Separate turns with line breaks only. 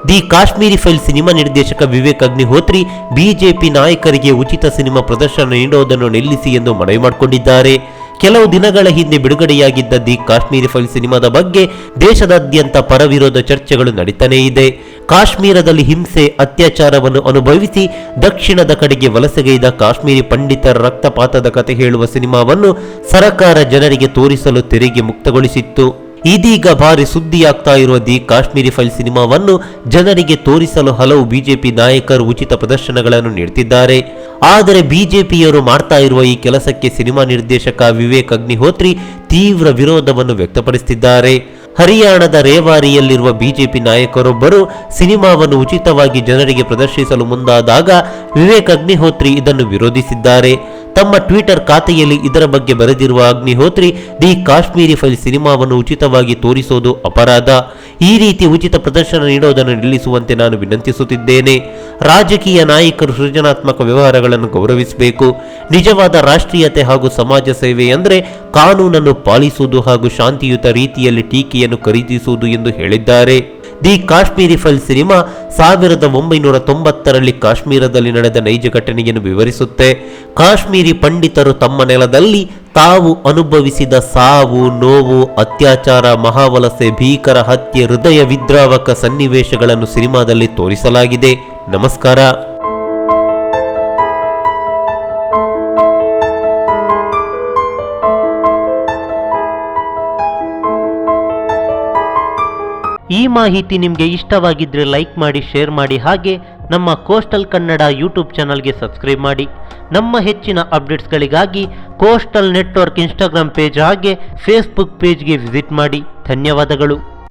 The Kashmiri file cinema ನಿರ್ದೇಶಕ Vivek Agnihotri BJP ನಾಯಕರಿಗೆ ಉಚಿತ ಸಿನಿಮಾ ಪ್ರದರ್ಶನ ನೀಡುವುದನ್ನು ನಿಲ್ಲಿಸಿ ಎಂದು ಮನವಿ ಮಾಡಿಕೊಂಡಿದ್ದಾರೆ. ಕೆಲವು ದಿನಗಳ ಹಿಂದೆ ಬಿಡುಗಡೆಯಾಗಿದ್ದ ದಿ ಕಾಶ್ಮೀರಿ ಫೈಲ್ ಸಿನಿಮಾದ ಬಗ್ಗೆ ದೇಶದಾದ್ಯಂತ ಪರವಿರೋಧ ಚರ್ಚೆಗಳು ನಡೀತಾನೇ ಇದೆ. ಕಾಶ್ಮೀರದಲ್ಲಿ ಹಿಂಸೆ ಅತ್ಯಾಚಾರವನ್ನು ಅನುಭವಿಸಿ ದಕ್ಷಿಣದ ಕಡೆಗೆ ವಲಸೆಗೈದ ಕಾಶ್ಮೀರಿ ಪಂಡಿತರ ರಕ್ತಪಾತದ ಕಥೆ ಹೇಳುವ ಸಿನಿಮಾವನ್ನು ಸರ್ಕಾರ ಜನರಿಗೆ ತೋರಿಸಲು ತೆರಿಗೆ ಮುಕ್ತಗೊಳಿಸಿತ್ತು. ಇದೀಗ ಭಾರಿ ಸುದ್ದಿಯಾಗ್ತಾ ಇರುವ ದಿ ಕಾಶ್ಮೀರಿ ಫೈಲ್ ಸಿನಿಮಾವನ್ನು ಜನರಿಗೆ ತೋರಿಸಲು ಹಲವು ಬಿಜೆಪಿ ನಾಯಕರು ಉಚಿತ ಪ್ರದರ್ಶನಗಳನ್ನು ನೀಡುತ್ತಿದ್ದಾರೆ. ಆದರೆ ಬಿಜೆಪಿಯವರು ಮಾಡ್ತಾ ಇರುವ ಈ ಕೆಲಸಕ್ಕೆ ಸಿನಿಮಾ ನಿರ್ದೇಶಕ ವಿವೇಕ್ ಅಗ್ನಿಹೋತ್ರಿ ತೀವ್ರ ವಿರೋಧವನ್ನು ವ್ಯಕ್ತಪಡಿಸುತ್ತಿದ್ದಾರೆ. ಹರಿಯಾಣದ ರೇವಾರಿಯಲ್ಲಿರುವ ಬಿಜೆಪಿ ನಾಯಕರೊಬ್ಬರು ಸಿನಿಮಾವನ್ನು ಉಚಿತವಾಗಿ ಜನರಿಗೆ ಪ್ರದರ್ಶಿಸಲು ಮುಂದಾದಾಗ ವಿವೇಕ್ ಅಗ್ನಿಹೋತ್ರಿ ಇದನ್ನು ವಿರೋಧಿಸಿದ್ದಾರೆ. ತಮ್ಮ ಟ್ವಿಟರ್ ಖಾತೆಯಲ್ಲಿ ಇದರ ಬಗ್ಗೆ ಬರೆದಿರುವ ಅಗ್ನಿಹೋತ್ರಿ, ದಿ ಕಾಶ್ಮೀರಿ ಫೈಲ್ ಸಿನಿಮಾವನ್ನು ಉಚಿತವಾಗಿ ತೋರಿಸೋದು ಅಪರಾಧ. ಈ ರೀತಿ ಉಚಿತ ಪ್ರದರ್ಶನ ನೀಡುವುದನ್ನು ನಿಲ್ಲಿಸುವಂತೆ ನಾನು ವಿನಂತಿಸುತ್ತಿದ್ದೇನೆ. ರಾಜಕೀಯ ನಾಯಕರು ಸೃಜನಾತ್ಮಕ ವ್ಯವಹಾರಗಳನ್ನು ಗೌರವಿಸಬೇಕು. ನಿಜವಾದ ರಾಷ್ಟ್ರೀಯತೆ ಹಾಗೂ ಸಮಾಜ ಸೇವೆ ಅಂದರೆ ಕಾನೂನನ್ನು ಪಾಲಿಸುವುದು ಹಾಗೂ ಶಾಂತಿಯುತ ರೀತಿಯಲ್ಲಿ ಟೀಕೆಯನ್ನು ಖರೀದಿಸುವುದು ಎಂದು ಹೇಳಿದ್ದಾರೆ. ದಿ ಕಾಶ್ಮೀರಿ ಫೈಲ್ ಸಿನಿಮಾ 1990ರಲ್ಲಿ ಕಾಶ್ಮೀರದಲ್ಲಿ ನಡೆದ ನೈಜ ಘಟನೆಯನ್ನು ವಿವರಿಸುತ್ತೆ. ಕಾಶ್ಮೀರಿ ಪಂಡಿತರು ತಮ್ಮ ನೆಲದಲ್ಲಿ ತಾವು ಅನುಭವಿಸಿದ ಸಾವು, ನೋವು, ಅತ್ಯಾಚಾರ, ಮಹಾವಲಸೆ, ಭೀಕರ ಹತ್ಯೆ, ಹೃದಯ ವಿದ್ರಾವಕ ಸನ್ನಿವೇಶಗಳನ್ನು ಸಿನಿಮಾದಲ್ಲಿ ತೋರಿಸಲಾಗಿದೆ. ನಮಸ್ಕಾರ. ಈ ಮಾಹಿತಿ ನಿಮಗೆ ಇಷ್ಟವಾಗಿದ್ದರೆ ಲೈಕ್ ಮಾಡಿ, ಶೇರ್ ಮಾಡಿ, ಹಾಗೆ ನಮ್ಮ ಕೋಸ್ಟಲ್ ಕನ್ನಡ ಯೂಟ್ಯೂಬ್ ಚಾನಲ್ಗೆ ಸಬ್ಸ್ಕ್ರೈಬ್ ಮಾಡಿ. ನಮ್ಮ ಹೆಚ್ಚಿನ ಅಪ್ಡೇಟ್ಸ್ಗಳಿಗಾಗಿ ಕೋಸ್ಟಲ್ ನೆಟ್ವರ್ಕ್ ಇನ್ಸ್ಟಾಗ್ರಾಮ್ ಪೇಜ್ ಹಾಗೆ ಫೇಸ್ಬುಕ್ ಪೇಜ್ಗೆ ವಿಸಿಟ್ ಮಾಡಿ. ಧನ್ಯವಾದಗಳು.